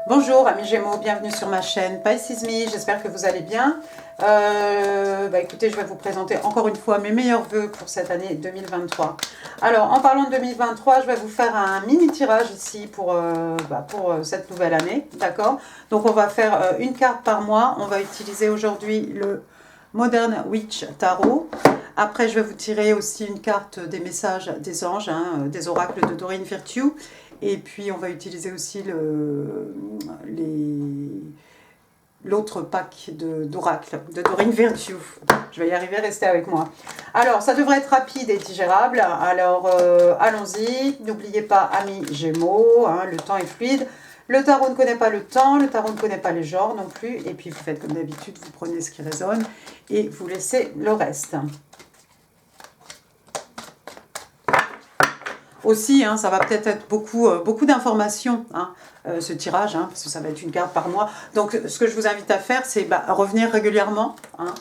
Bonjour amis Gémeaux, bienvenue sur ma chaîne Pisces Me, j'espère que vous allez bien. Écoutez, je vais vous présenter encore une fois mes meilleurs vœux pour cette année 2023. Alors, en parlant de 2023, je vais vous faire un mini tirage ici pour cette nouvelle année, d'accord? Donc, on va faire une carte par mois. On va utiliser aujourd'hui le Modern Witch Tarot. Après, je vais vous tirer aussi une carte des messages des anges, des oracles de Doreen Virtue. Et puis, on va utiliser aussi l'autre pack d'oracles de Doreen Virtue. Je vais y arriver, restez avec moi. Alors, ça devrait être rapide et digérable. Alors, allons-y. N'oubliez pas, amis Gémeaux, le temps est fluide. Le tarot ne connaît pas le temps, le tarot ne connaît pas les genres non plus. Et puis, vous faites comme d'habitude, vous prenez ce qui résonne et vous laissez le reste. Aussi, ça va peut-être être beaucoup d'informations, ce tirage, parce que ça va être une carte par mois. Donc, ce que je vous invite à faire, c'est revenir régulièrement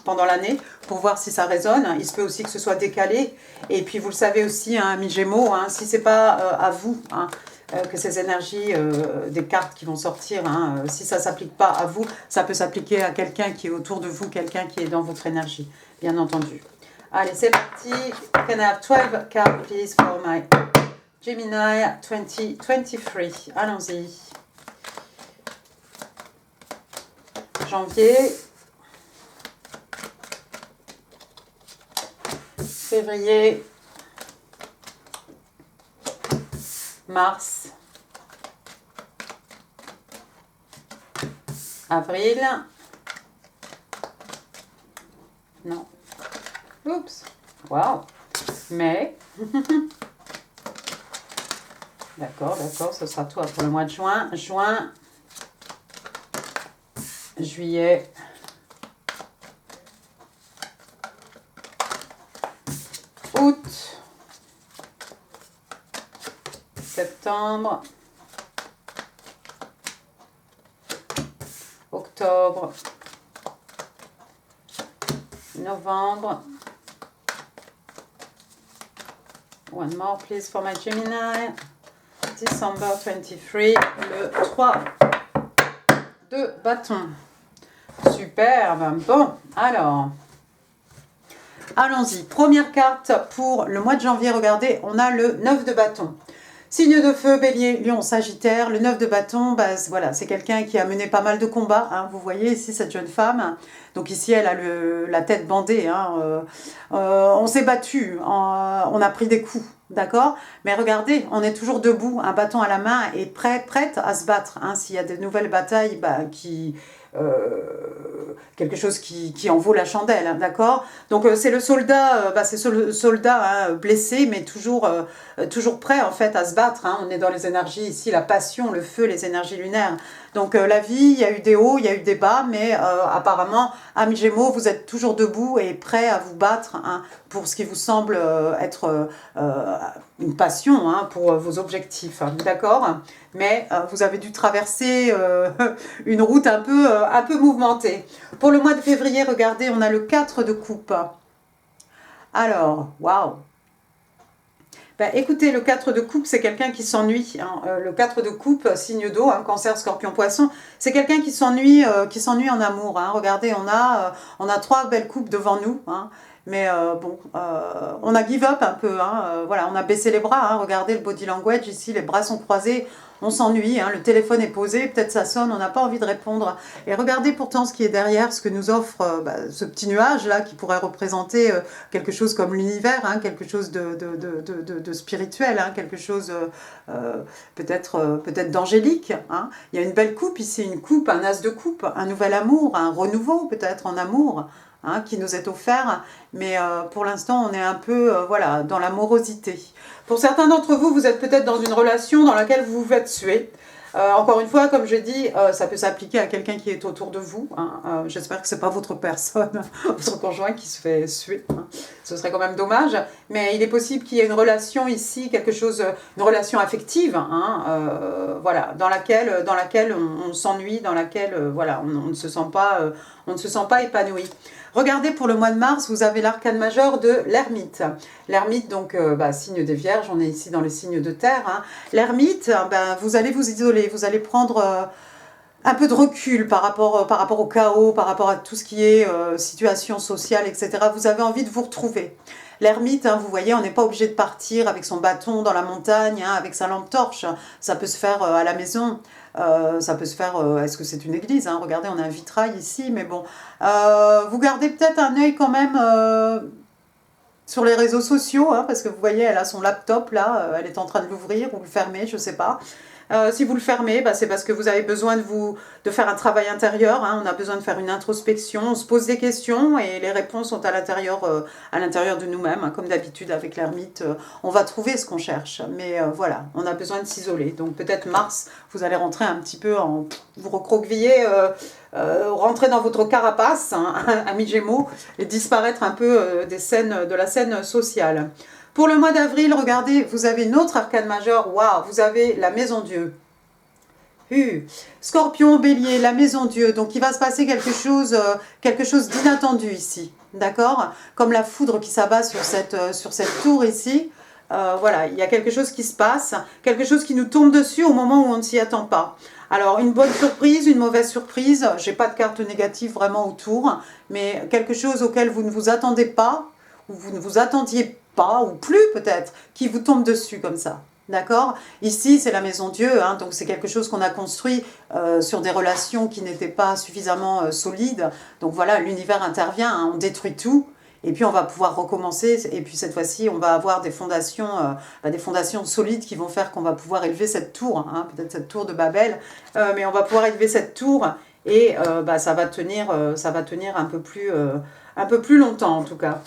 pendant l'année pour voir si ça résonne. Il se peut aussi que ce soit décalé. Et puis, vous le savez aussi, amis Gémeaux, si ce n'est pas à vous que ces énergies des cartes qui vont sortir, si ça ne s'applique pas à vous, ça peut s'appliquer à quelqu'un qui est autour de vous, quelqu'un qui est dans votre énergie, bien entendu. Allez, c'est parti. Can I have 12 cards, please, for my Gemini 2023. Allons-y. Janvier. Février. Mars. Avril. Non. Oups. Wow. Mai. D'accord, ce sera tout pour le mois de juin. Juin, juillet, août, septembre, octobre, novembre. One more, please, for my Gemini. December 23, le 3 de bâton. Superbe. Bon, alors, allons-y. Première carte pour le mois de janvier. Regardez, on a le 9 de bâton. Signe de feu, bélier, lion, sagittaire. Le 9 de bâton, voilà, c'est quelqu'un qui a mené pas mal de combats. Vous voyez ici cette jeune femme. Donc ici, elle a la tête bandée. On s'est battu, on a pris des coups. D'accord? Mais regardez, on est toujours debout, un bâton à la main et prête à se battre. S'il y a de nouvelles batailles, quelque chose qui en vaut la chandelle, d'accord? Donc c'est le soldat, blessé, mais toujours prêt en fait à se battre. On est dans les énergies ici, la passion, le feu, les énergies lunaires. Donc la vie, il y a eu des hauts, il y a eu des bas, mais apparemment, amis Gémeaux, vous êtes toujours debout et prêts à vous battre pour ce qui vous semble être une passion, pour vos objectifs, d'accord? Mais vous avez dû traverser une route un peu mouvementée. Pour le mois de février, regardez, on a le 4 de coupe. Alors, waouh! Écoutez, le 4 de coupe, c'est quelqu'un qui s'ennuie. Le 4 de coupe, signe d'eau, Cancer, Scorpion, Poisson, c'est quelqu'un qui s'ennuie en amour. Regardez, on a 3 belles coupes devant nous. Mais on a give up un peu. Voilà, on a baissé les bras. Regardez le body language ici, les bras sont croisés. On s'ennuie, le téléphone est posé, peut-être ça sonne, on n'a pas envie de répondre. Et regardez pourtant ce qui est derrière, ce que nous offre ce petit nuage-là, qui pourrait représenter quelque chose comme l'univers, quelque chose de spirituel, quelque chose peut-être d'angélique. Il y a une belle coupe ici, une coupe, un as de coupe, un nouvel amour, un renouveau peut-être en amour. Qui nous est offert, mais pour l'instant on est un peu dans la morosité. Pour certains d'entre vous, vous êtes peut-être dans une relation dans laquelle vous vous faites suer. Encore une fois, comme je dis, ça peut s'appliquer à quelqu'un qui est autour de vous. J'espère que ce n'est pas votre personne, votre conjoint qui se fait suer. Ce serait quand même dommage. Mais il est possible qu'il y ait une relation ici, une relation affective, voilà, dans laquelle on s'ennuie, dans laquelle on ne se sent pas épanoui. Regardez, pour le mois de mars, vous avez l'arcane majeur de l'ermite. L'ermite, donc, signe des vierges, on est ici dans les signes de terre. L'ermite, vous allez vous isoler, vous allez prendre un peu de recul par rapport au chaos, par rapport à tout ce qui est situation sociale, etc. Vous avez envie de vous retrouver. L'ermite, hein, vous voyez, on n'est pas obligé de partir avec son bâton dans la montagne, hein, avec sa lampe torche. Ça peut se faire à la maison. Ça peut se faire, est-ce que c'est une église, hein? Regardez, on a un vitrail ici, mais bon. Vous gardez peut-être un œil quand même sur les réseaux sociaux, hein, parce que vous voyez, elle a son laptop là, elle est en train de l'ouvrir ou le fermer, je ne sais pas. Si vous le fermez, bah, c'est parce que vous avez besoin de faire un travail intérieur, hein. On a besoin de faire une introspection, on se pose des questions et les réponses sont à l'intérieur de nous-mêmes, hein. Comme d'habitude avec l'ermite, on va trouver ce qu'on cherche. Mais voilà, on a besoin de s'isoler. Donc peut-être Mars, vous allez rentrer un petit peu vous recroqueviller, rentrer dans votre carapace, hein, ami Gémeaux, et disparaître un peu de la scène sociale. Pour le mois d'avril, regardez, vous avez une autre arcane majeure. Waouh, vous avez la maison Dieu. Scorpion, bélier, la maison Dieu. Donc il va se passer quelque chose d'inattendu ici. D'accord? Comme la foudre qui s'abat sur cette tour ici. Voilà, il y a quelque chose qui se passe. Quelque chose qui nous tombe dessus au moment où on ne s'y attend pas. Alors, une bonne surprise, une mauvaise surprise. J'ai pas de carte négative vraiment autour. Mais quelque chose auquel vous ne vous attendez pas. Ou vous ne vous attendiez pas, ou plus peut-être, qui vous tombe dessus comme ça. D'accord? Ici, c'est la maison Dieu, hein, donc c'est quelque chose qu'on a construit sur des relations qui n'étaient pas suffisamment solides. Donc voilà, l'univers intervient, hein, on détruit tout, et puis on va pouvoir recommencer, et puis cette fois-ci, on va avoir des fondations solides qui vont faire qu'on va pouvoir élever cette tour, hein, peut-être cette tour de Babel, mais on va pouvoir élever cette tour, et ça va tenir un peu plus longtemps en tout cas.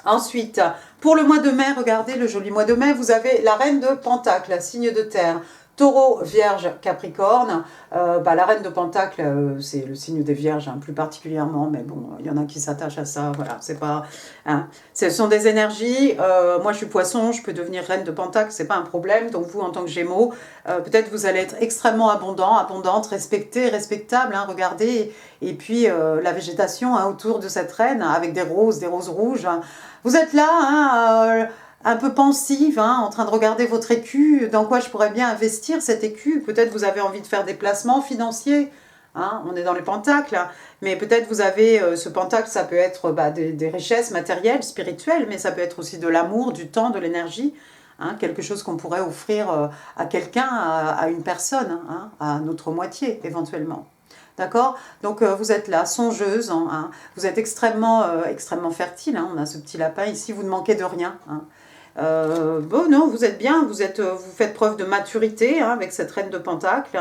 Ensuite, pour le mois de mai, regardez le joli mois de mai, vous avez la reine de Pentacle, signe de terre, Taureau, Vierge, Capricorne. La reine de Pentacle, c'est le signe des Vierges, hein, plus particulièrement, mais bon, il y en a qui s'attachent à ça, voilà, c'est pas... Hein, ce sont des énergies, moi je suis Poisson, je peux devenir reine de Pentacle, c'est pas un problème, donc vous en tant que Gémeaux, peut-être vous allez être extrêmement abondante, respectée, respectable, hein, regardez, et puis la végétation hein, autour de cette reine, avec des roses rouges, hein. Vous êtes là, hein, un peu pensive, hein, en train de regarder votre écu, dans quoi je pourrais bien investir cet écu. Peut-être vous avez envie de faire des placements financiers, hein, on est dans les pentacles, hein, mais peut-être vous avez, ce pentacle, ça peut être des richesses matérielles, spirituelles, mais ça peut être aussi de l'amour, du temps, de l'énergie, hein, quelque chose qu'on pourrait offrir à quelqu'un, à une personne, hein, à notre moitié éventuellement. D'accord? Donc vous êtes là, songeuse, hein, vous êtes extrêmement fertile, hein, on a ce petit lapin ici, vous ne manquez de rien. Hein. Bon, non, vous êtes bien, vous faites preuve de maturité hein, avec cette reine de Pentacle.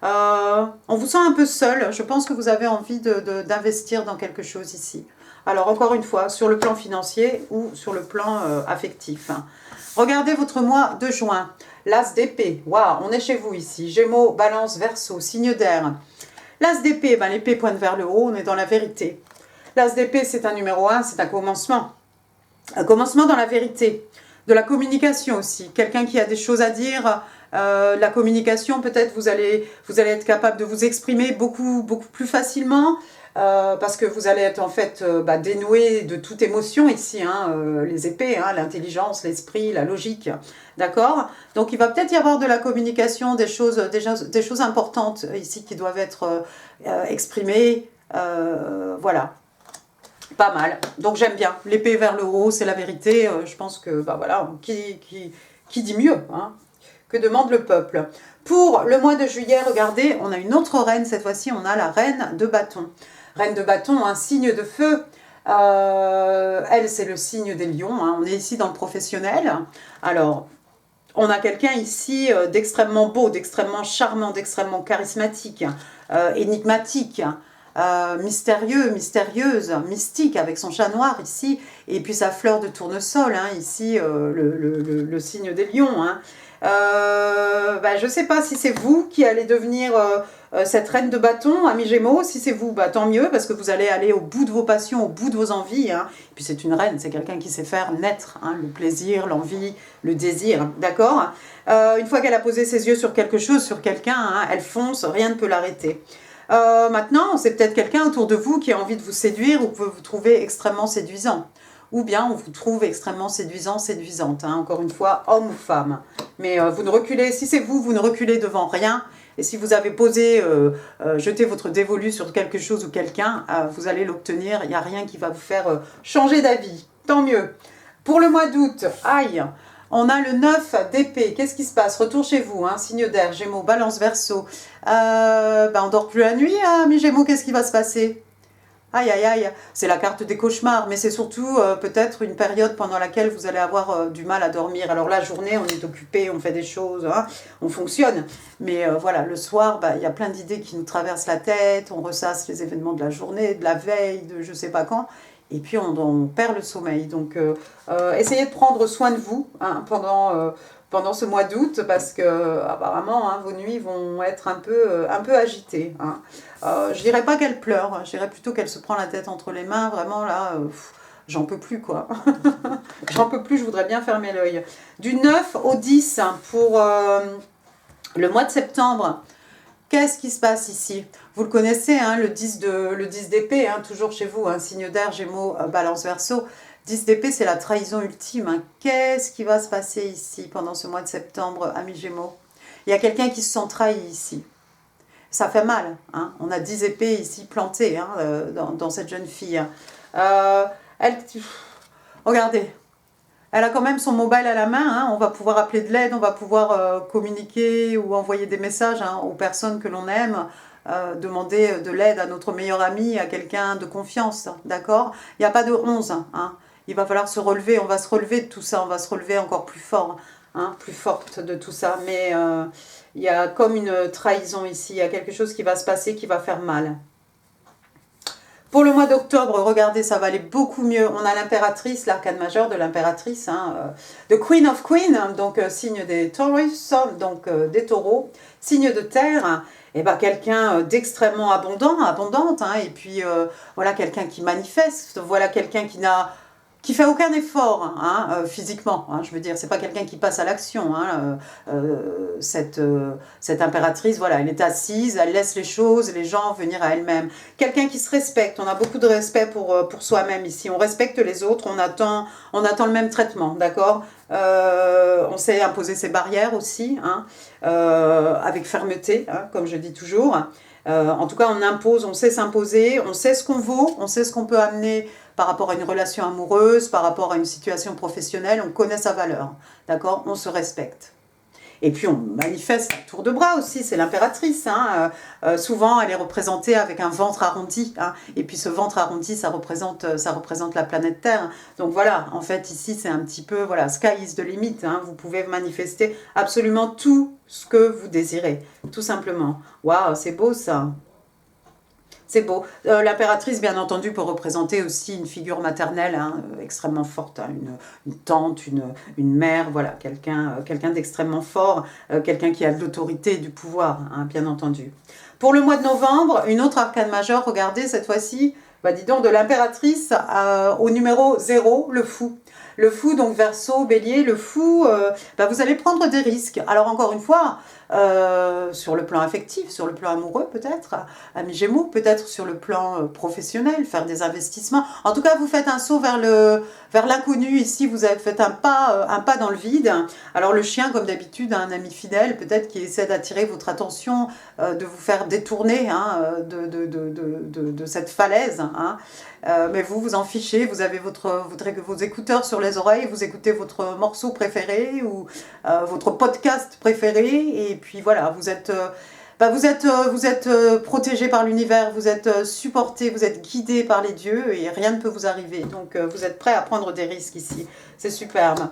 On vous sent un peu seul, je pense que vous avez envie d'investir dans quelque chose ici. Alors encore une fois, sur le plan financier ou sur le plan affectif. Hein. Regardez votre mois de juin, l'as d'épée, waouh, on est chez vous ici, Gémeaux, Balance, Verseau, signe d'air. L'as d'épée, l'épée pointe vers le haut, on est dans la vérité. L'as d'épée, c'est un numéro 1, c'est un commencement. Un commencement dans la vérité. De la communication aussi. Quelqu'un qui a des choses à dire, la communication, peut-être vous allez être capable de vous exprimer beaucoup plus facilement. Parce que vous allez être en fait dénoué de toute émotion ici, hein, les épées, hein, l'intelligence, l'esprit, la logique, d'accord? Donc il va peut-être y avoir de la communication, des choses importantes ici qui doivent être exprimées, voilà, pas mal. Donc j'aime bien, l'épée vers le haut, c'est la vérité, je pense que, voilà, qui dit mieux, hein, que demande le peuple. Pour le mois de juillet, regardez, on a une autre reine, cette fois-ci, on a la reine de bâton. Reine de bâton, un signe de feu. Elle, c'est le signe des lions. Hein. On est ici dans le professionnel. Alors, on a quelqu'un ici d'extrêmement beau, d'extrêmement charmant, d'extrêmement charismatique, énigmatique, mystérieux, mystérieuse, mystique, avec son chat noir ici, et puis sa fleur de tournesol, hein, ici, le signe des lions. Hein. Je ne sais pas si c'est vous qui allez devenir cette reine de bâton, ami Gémeaux. Si c'est vous, tant mieux, parce que vous allez aller au bout de vos passions, au bout de vos envies. Hein. Et puis c'est une reine, c'est quelqu'un qui sait faire naître hein, le plaisir, l'envie, le désir, d'accord? Une fois qu'elle a posé ses yeux sur quelque chose, sur quelqu'un, hein, elle fonce, rien ne peut l'arrêter. Maintenant, c'est peut-être quelqu'un autour de vous qui a envie de vous séduire ou peut vous trouver extrêmement séduisant. Ou bien on vous trouve extrêmement séduisant, séduisante, hein, encore une fois, homme ou femme. Mais vous ne reculez, si c'est vous, vous ne reculez devant rien, Et si vous avez jeté votre dévolu sur quelque chose ou quelqu'un, vous allez l'obtenir. Il n'y a rien qui va vous faire changer d'avis. Tant mieux. Pour le mois d'août, aïe, on a le 9 d'épée. Qu'est-ce qui se passe? Retour chez vous, hein, signe d'air, Gémeaux, Balance, Verseau. On dort plus la nuit, hein, mes Gémeaux, qu'est-ce qui va se passer? Aïe, aïe, aïe, c'est la carte des cauchemars, mais c'est surtout peut-être une période pendant laquelle vous allez avoir du mal à dormir. Alors la journée, on est occupé, on fait des choses, hein, on fonctionne. Mais voilà, le soir, il y a plein d'idées qui nous traversent la tête, on ressasse les événements de la journée, de la veille, de je sais pas quand, et puis on perd le sommeil. Donc essayez de prendre soin de vous hein, pendant ce mois d'août, parce que apparemment hein, vos nuits vont être un peu agitées. Hein. Je dirais pas qu'elle pleure, je dirais plutôt qu'elle se prend la tête entre les mains, vraiment là, j'en peux plus quoi. J'en peux plus, je voudrais bien fermer l'œil. Du 9 au 10 pour le mois de septembre, qu'est-ce qui se passe ici? Vous le connaissez, hein, le 10 d'épée, hein, toujours chez vous, hein, signe d'air, Gémeaux, Balance, Verseau. 10 d'épée, c'est la trahison ultime. Hein. Qu'est-ce qui va se passer ici pendant ce mois de septembre, amis Gémeaux? Il y a quelqu'un qui se sent trahi ici. Ça fait mal. Hein. On a 10 épées ici plantées hein, dans cette jeune fille. Regardez, elle a quand même son mobile à la main. Hein. On va pouvoir appeler de l'aide, on va pouvoir communiquer ou envoyer des messages hein, aux personnes que l'on aime. Demander de l'aide à notre meilleur ami, à quelqu'un de confiance. D'accord? Il n'y a pas de 11. Hein. Il va falloir se relever. On va se relever de tout ça. On va se relever encore plus fort. Hein, plus forte de tout ça. Mais il y a comme une trahison ici. Il y a quelque chose qui va se passer qui va faire mal. Pour le mois d'octobre, regardez, ça va aller beaucoup mieux. On a l'impératrice, l'arcane majeur de l'impératrice, hein, the Queen of Queen, donc signe des Taurus, donc des taureaux, signe de terre, et ben quelqu'un d'extrêmement abondante, hein, et puis voilà quelqu'un qui manifeste, voilà quelqu'un qui fait aucun effort hein, physiquement, hein, je veux dire, c'est pas quelqu'un qui passe à l'action. Hein, cette impératrice, voilà, elle est assise, elle laisse les choses, les gens venir à elle-même. Quelqu'un qui se respecte, on a beaucoup de respect pour soi-même ici, on respecte les autres, on attend le même traitement, d'accord on sait imposer ses barrières aussi, hein, avec fermeté, hein, comme je dis toujours. En tout cas, on impose, on sait s'imposer, on sait ce qu'on vaut, on sait ce qu'on peut amener par rapport à une relation amoureuse, par rapport à une situation professionnelle, on connaît sa valeur, d'accord? On se respecte. Et puis on manifeste à tour de bras aussi, c'est l'impératrice. Hein. Souvent, elle est représentée avec un ventre arrondi. Hein. Et puis ce ventre arrondi, ça représente la planète Terre. Donc voilà, en fait, ici, c'est un petit peu, voilà, sky is the limit. Hein. Vous pouvez manifester absolument tout ce que vous désirez, tout simplement. Waouh, c'est beau ça. C'est beau. L'impératrice, bien entendu, peut représenter aussi une figure maternelle hein, extrêmement forte, hein, une tante, une mère, voilà, quelqu'un d'extrêmement fort, quelqu'un qui a de l'autorité et du pouvoir, hein, bien entendu. Pour le mois de novembre, une autre arcane majeure, regardez, cette fois-ci, dis donc, de l'impératrice au numéro 0, le fou. Le fou, donc Verseau, Bélier, le fou, vous allez prendre des risques. Alors encore une fois, sur le plan affectif, sur le plan amoureux peut-être, amis Gémeaux, peut-être sur le plan professionnel, faire des investissements. En tout cas, vous faites un saut vers l'inconnu ici, vous avez fait un pas dans le vide. Alors le chien, comme d'habitude, a un ami fidèle, peut-être qui essaie d'attirer votre attention, de vous faire détourner hein, de cette falaise. Hein. Mais vous en fichez, vous avez vos écouteurs sur les oreilles, vous écoutez votre morceau préféré ou votre podcast préféré et puis voilà, vous êtes protégé par l'univers, vous êtes supporté, vous êtes guidé par les dieux et rien ne peut vous arriver. Donc vous êtes prêt à prendre des risques ici, c'est superbe.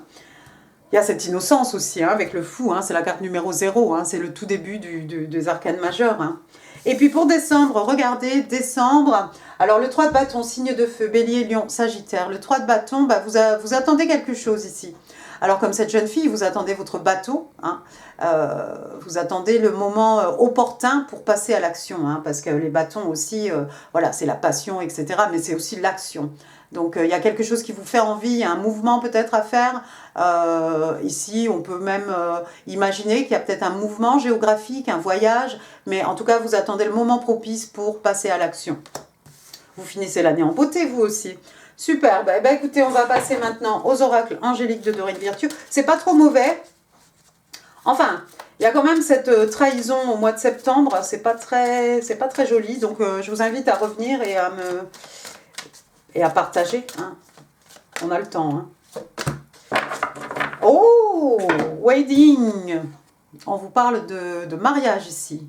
Il y a cette innocence aussi hein, avec le fou, hein, c'est la carte numéro 0, hein, c'est le tout début des arcanes majeures. Hein. Et puis pour décembre, regardez, décembre, alors le 3 de bâton, signe de feu, Bélier, Lion, Sagittaire. Le 3 de bâton, vous attendez quelque chose ici. Alors comme cette jeune fille, vous attendez votre bateau, hein, vous attendez le moment opportun pour passer à l'action, hein, parce que les bâtons aussi, voilà, c'est la passion, etc., mais c'est aussi l'action. Donc il y a quelque chose qui vous fait envie, il y a un mouvement peut-être à faire. Ici, on peut même imaginer qu'il y a peut-être un mouvement géographique, un voyage, mais en tout cas, vous attendez le moment propice pour passer à l'action. Vous finissez l'année en beauté, vous aussi. Super, écoutez, on va passer maintenant aux oracles angéliques de Dorine Virtue. C'est pas trop mauvais. Enfin, Il y a quand même cette trahison au mois de septembre, c'est pas très joli, donc je vous invite à revenir et à partager. Hein. On a le temps. Hein. Oh, wedding. On vous parle de mariage ici.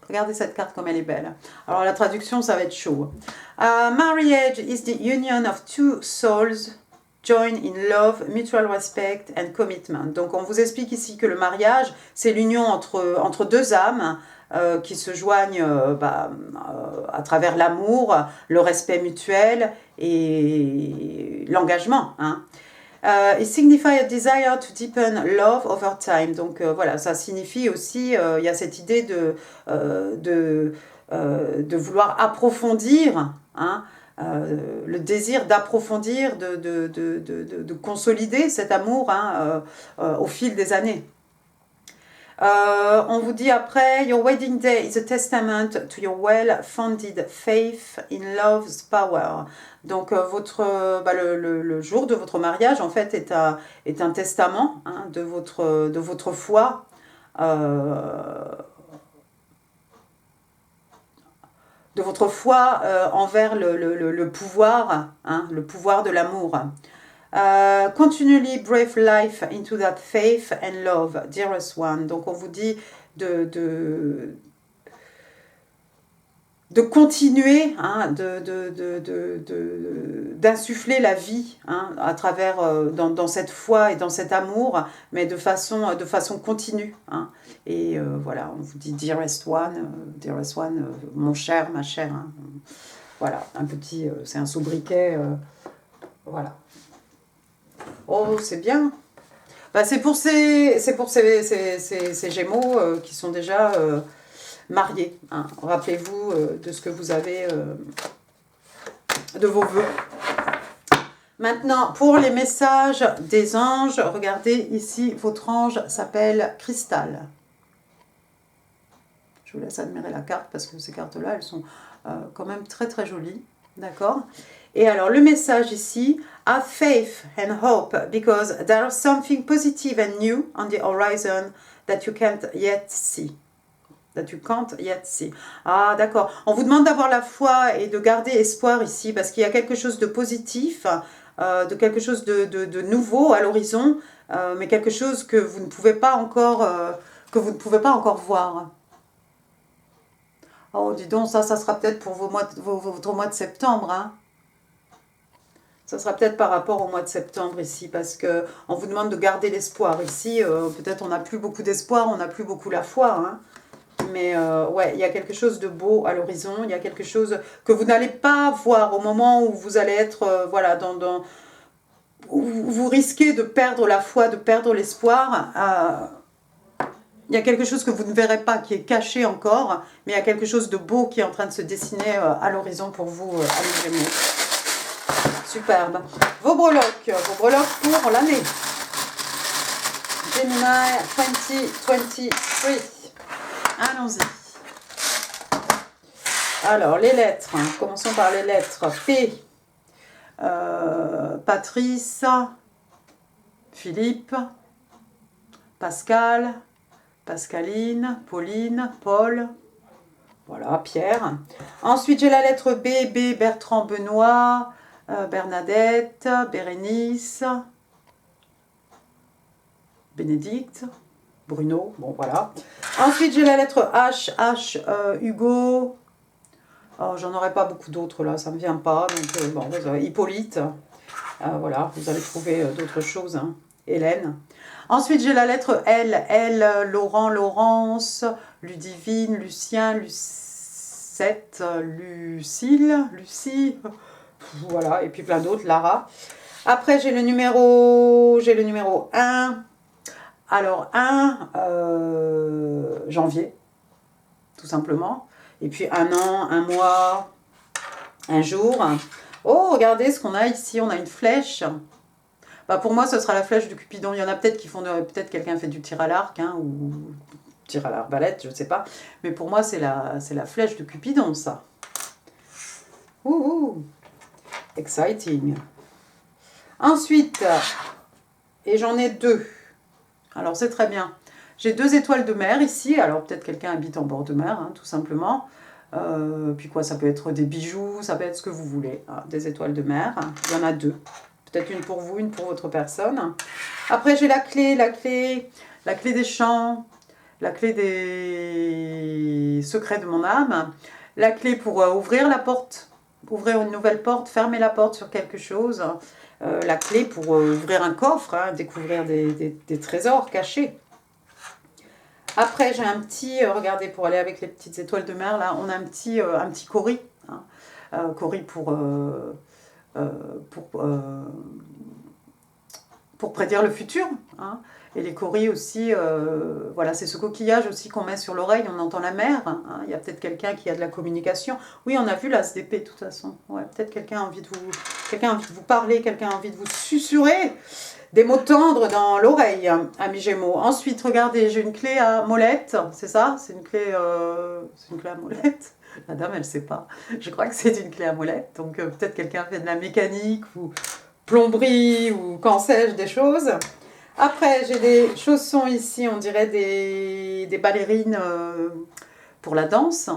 Regardez cette carte comme elle est belle. Alors la traduction, ça va être chaud. Marriage is the union of two souls joined in love, mutual respect and commitment. Donc on vous explique ici que le mariage, c'est l'union entre deux âmes qui se joignent à travers l'amour, le respect mutuel et l'engagement. Hein. It signifies a desire to deepen love over time. Donc voilà, ça signifie aussi, il y a cette idée de vouloir approfondir, hein, le désir d'approfondir, de consolider cet amour hein, au fil des années. On vous dit après, your wedding day is a testament to your well-founded faith in love's power. Donc le jour de votre mariage en fait est un testament hein, de votre foi envers le pouvoir, hein, le pouvoir de l'amour. Continually breathe life into that faith and love, dearest one. Donc on vous dit de continuer, hein, d'insuffler la vie hein, à travers dans cette foi et dans cet amour, mais de façon continue. Hein. Et voilà, on vous dit dearest one, mon cher, ma chère. Hein. Voilà, un petit, c'est un sobriquet, voilà. Oh, c'est bien. Bah, c'est pour ces Gémeaux qui sont déjà mariés. Hein. Rappelez-vous de ce que vous avez, de vos vœux. Maintenant, pour les messages des anges, regardez ici, votre ange s'appelle Cristal. Je vous laisse admirer la carte parce que ces cartes-là, elles sont quand même très très jolies. D'accord ? Et alors, le message ici, have faith and hope because there is something positive and new on the horizon that you can't yet see. Ah, d'accord. On vous demande d'avoir la foi et de garder espoir ici parce qu'il y a quelque chose de positif, de quelque chose de nouveau à l'horizon, mais quelque chose que vous ne pouvez pas encore, voir. Oh, dis donc, ça sera peut-être pour votre mois de septembre, hein. Ça sera peut-être par rapport au mois de septembre ici, parce qu'on vous demande de garder l'espoir. Ici, peut-être on n'a plus beaucoup d'espoir, on n'a plus beaucoup la foi. Hein. Mais ouais, il y a quelque chose de beau à l'horizon, il y a quelque chose que vous n'allez pas voir au moment où vous allez être, voilà, où vous risquez de perdre la foi, de perdre l'espoir. Il y a quelque chose que vous ne verrez pas, qui est caché encore, mais il y a quelque chose de beau qui est en train de se dessiner à l'horizon pour vous, à Gémeaux. Superbe. Vos breloques pour l'année. Gemini 2023. Allons-y. Alors, les lettres. Hein. Commençons par les lettres. P. Patrice. Philippe. Pascal. Pascaline. Pauline. Paul. Voilà, Pierre. Ensuite, j'ai la lettre B. Bertrand, Benoît. Bernadette, Bérénice, Bénédicte, Bruno, bon voilà. Ensuite j'ai la lettre H, Hugo, oh, j'en aurais pas beaucoup d'autres là, ça me vient pas, donc bon, Hippolyte, voilà, vous allez trouver d'autres choses, hein. Hélène. Ensuite j'ai la lettre L, Laurent, Laurence, Ludivine, Lucien, Lucette, Lucille, Lucie... Voilà, et puis plein d'autres, Lara. Après, j'ai le numéro 1. Alors, 1, janvier, tout simplement. Et puis, un an, un mois, un jour. Oh, regardez ce qu'on a ici. On a une flèche. Bah, pour moi, ce sera la flèche de Cupidon. Il y en a peut-être qui font... Peut-être quelqu'un fait du tir à l'arc, hein, ou tir à l'arbalète, je ne sais pas. Mais pour moi, c'est la flèche de Cupidon, ça. Ouh. Exciting. Ensuite, et j'en ai 2. Alors c'est très bien. J'ai 2 étoiles de mer ici. Alors peut-être quelqu'un habite en bord de mer, hein, tout simplement. Puis quoi, ça peut être des bijoux, ça peut être ce que vous voulez. Ah, des étoiles de mer, il y en a 2. Peut-être une pour vous, une pour votre personne. Après, j'ai la clé des champs, la clé des secrets de mon âme, la clé pour ouvrir la porte, ouvrir une nouvelle porte, fermer la porte sur quelque chose, la clé pour ouvrir un coffre, hein, découvrir des trésors cachés. Après, j'ai un petit, regardez, pour aller avec les petites étoiles de mer, là, on a un petit cori, hein, cori pour prédire le futur, hein. Et les coris aussi, voilà, c'est ce coquillage aussi qu'on met sur l'oreille, on entend la mer, hein. Il y a peut-être quelqu'un qui a de la communication. Oui, on a vu l'as d'épée de toute façon. Ouais, peut-être quelqu'un a envie de vous parler, quelqu'un a envie de vous susurrer des mots tendres dans l'oreille, amis Gémeaux. Ensuite, regardez, j'ai une clé à molette, c'est ça? C'est une clé à molette. La dame, elle ne sait pas. Je crois que c'est une clé à molette. Donc peut-être quelqu'un fait de la mécanique ou plomberie ou qu'en sais-je, des choses. Après, j'ai des chaussons ici, on dirait des ballerines pour la danse.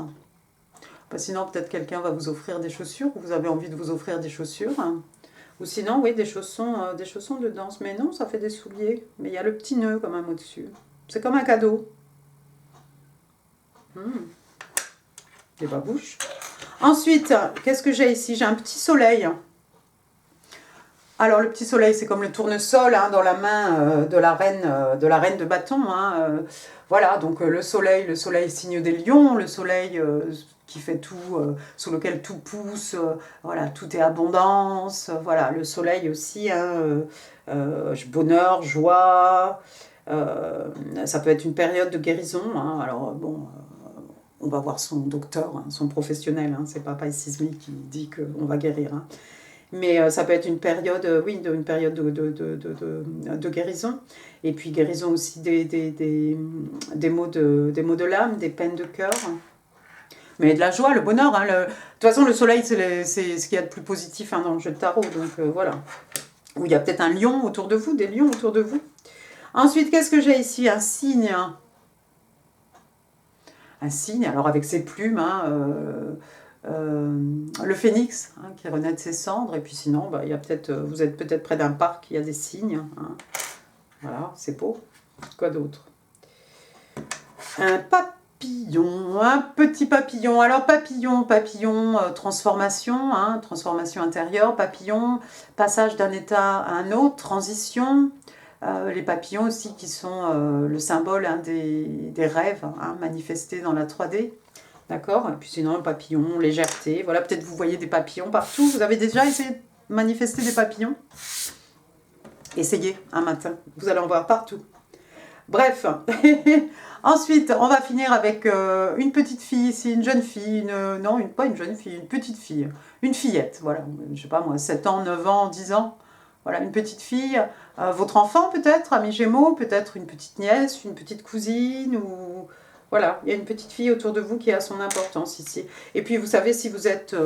Bah, sinon, peut-être quelqu'un va vous offrir des chaussures, ou vous avez envie de vous offrir des chaussures. Ou sinon, oui, des chaussons de danse. Mais non, ça fait des souliers. Mais il y a le petit nœud quand même au-dessus. C'est comme un cadeau. Des babouches. Ensuite, qu'est-ce que j'ai ici? J'ai un petit soleil. Alors, le petit soleil, c'est comme le tournesol, hein, dans la main de la reine de bâton. Hein, voilà, donc le soleil, signe des lions, le soleil qui fait tout, sous lequel tout pousse, voilà, tout est abondance, voilà, le soleil aussi, hein, bonheur, joie, ça peut être une période de guérison, hein, alors bon, on va voir son docteur, hein, son professionnel, hein, c'est pas Païsismi qui dit qu'on va guérir, hein. Mais ça peut être une période, oui, une période de guérison. Et puis guérison aussi des maux de l'âme, des peines de cœur. Mais de la joie, le bonheur. Hein, de toute façon, le soleil, c'est ce qu'il y a de plus positif, hein, dans le jeu de tarot. Donc voilà. Où il y a peut-être un lion autour de vous, des lions autour de vous. Ensuite, qu'est-ce que j'ai ici? Un signe. Un signe, alors avec ses plumes, hein, le phénix, hein, qui renaît de ses cendres, et puis sinon, bah, il y a vous êtes peut-être près d'un parc, il y a des cygnes, hein. Voilà, c'est beau. Quoi d'autre? Un papillon, un petit papillon. Alors papillon, transformation, hein, transformation intérieure, papillon, passage d'un état à un autre, transition. Les papillons aussi qui sont le symbole, hein, des rêves, hein, manifestés dans la 3D. D'accord? Et puis sinon, le papillon, légèreté. Voilà, peut-être vous voyez des papillons partout. Vous avez déjà essayé de manifester des papillons? Essayez un matin. Vous allez en voir partout. Bref. Ensuite, on va finir avec une petite fille ici, une jeune fille. Non, pas une jeune fille, une petite fille. Une fillette, voilà. Je sais pas moi, 7 ans, 9 ans, 10 ans. Voilà, une petite fille. Votre enfant peut-être, ami Gémeaux, peut-être une petite nièce, une petite cousine ou... Voilà, il y a une petite fille autour de vous qui a son importance ici. Et puis, vous savez, si vous êtes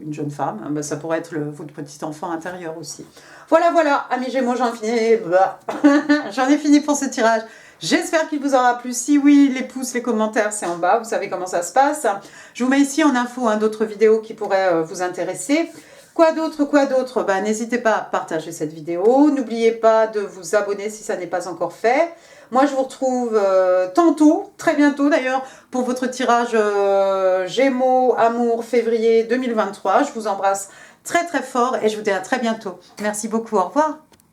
une jeune femme, hein, ben, ça pourrait être votre petit enfant intérieur aussi. Voilà, voilà, amis Gémeaux, j'en ai fini pour ce tirage. J'espère qu'il vous aura plu. Si oui, les pouces, les commentaires, c'est en bas. Vous savez comment ça se passe. Je vous mets ici en info, hein, d'autres vidéos qui pourraient vous intéresser. Quoi d'autre? Ben, n'hésitez pas à partager cette vidéo. N'oubliez pas de vous abonner si ça n'est pas encore fait. Moi, je vous retrouve tantôt, très bientôt d'ailleurs, pour votre tirage Gémeaux, Amour, février 2023. Je vous embrasse très très fort et je vous dis à très bientôt. Merci beaucoup, au revoir.